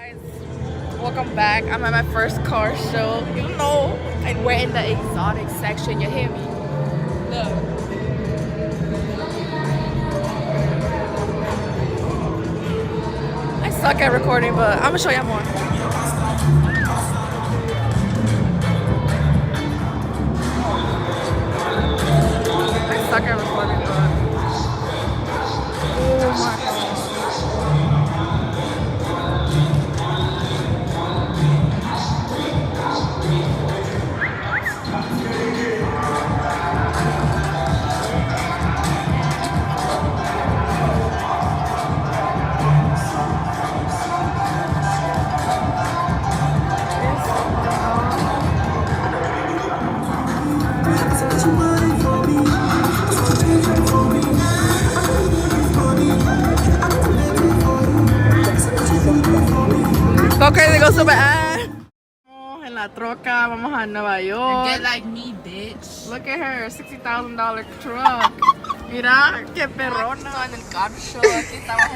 Guys, welcome back. I'm at my first car show. You know, and we're in the exotic section. You hear me? Look. I suck at recording, but I'm gonna show you more. I suck at recording, but oh my god. Go crazy, go super ass. En la troca, vamos a Nueva York. Get like me, bitch. Look at her, $60,000 truck. Mira, qué perrona. En el car show, aquí estamos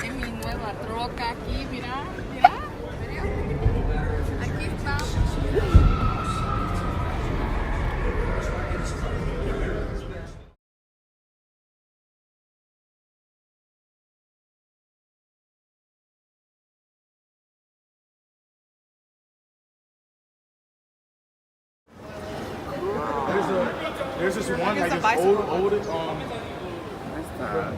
en mi nueva troca aquí, mira, mira. Aquí estamos. There's this one It's like a this bicycle. old What's that?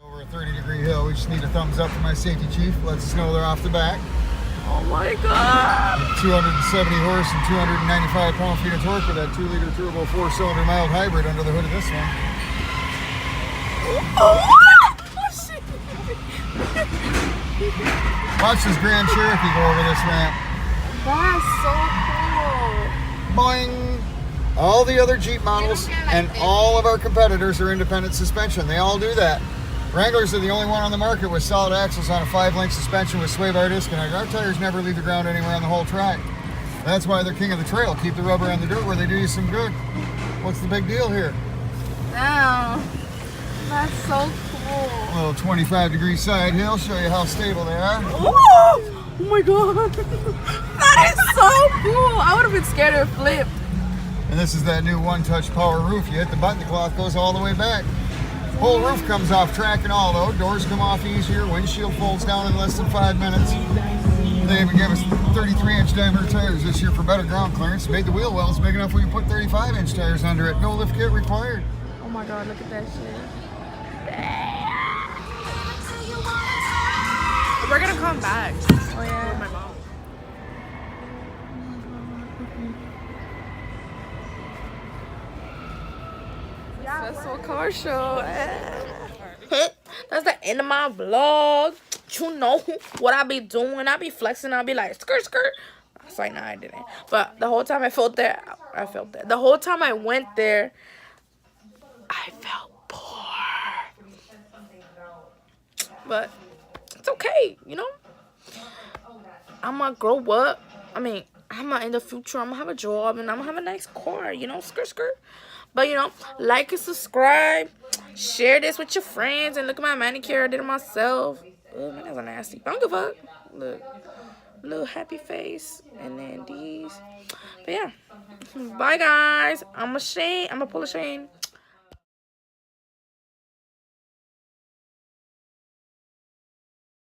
over a 30-degree hill. We just need a thumbs up from my safety chief. Lets us know they're off the back. Oh my god. 270 horse and 295 pound-feet of torque with that 2-liter turbo 4-cylinder mild hybrid under the hood of this one. Watch this Grand Cherokee go over this ramp. That's so cool. Boing! All the other Jeep models and all of our competitors are independent suspension. They all do that. Wranglers are the only one on the market with solid axles on a 5-link suspension with sway bar disconnect. Our tires never leave the ground anywhere on the whole track. That's why they're king of the trail. Keep the rubber on the dirt where they do you some good. What's the big deal here? Damn. That's so cool. A little 25-degree side hill. Show you how stable they are. Oh my god. That is so cool. I would have been scared to flip. And this is that new one-touch power roof. You hit the button, the cloth goes all the way back. Whole roof comes off track and all though. Doors come off easier. Windshield folds down in less than 5 minutes. They even gave us 33-inch diameter tires this year for better ground clearance. Made the wheel wells big enough we can put 35-inch tires under it. No lift kit required. Oh my god, look at that shit. We're gonna come back. Oh yeah. With my mom. Successful car show. That's the end of my vlog. You know what I be doing. I be flexing. I be like, skirt, skirt. I was like, nah, I didn't. But the whole time I felt that. The whole time I went there, I felt poor. But it's okay, you know? I'm gonna grow up. I mean, in the future, I'm gonna have a job and I'm gonna have a nice car, you know? Skirt, skirt. But, you know, like and subscribe. Share this with your friends. And look at my manicure. I did it myself. Oh, my nails are nasty. I don't give a fuck. Look. Little happy face. And then these. But, yeah. Bye, guys. I'm a pull a Shane.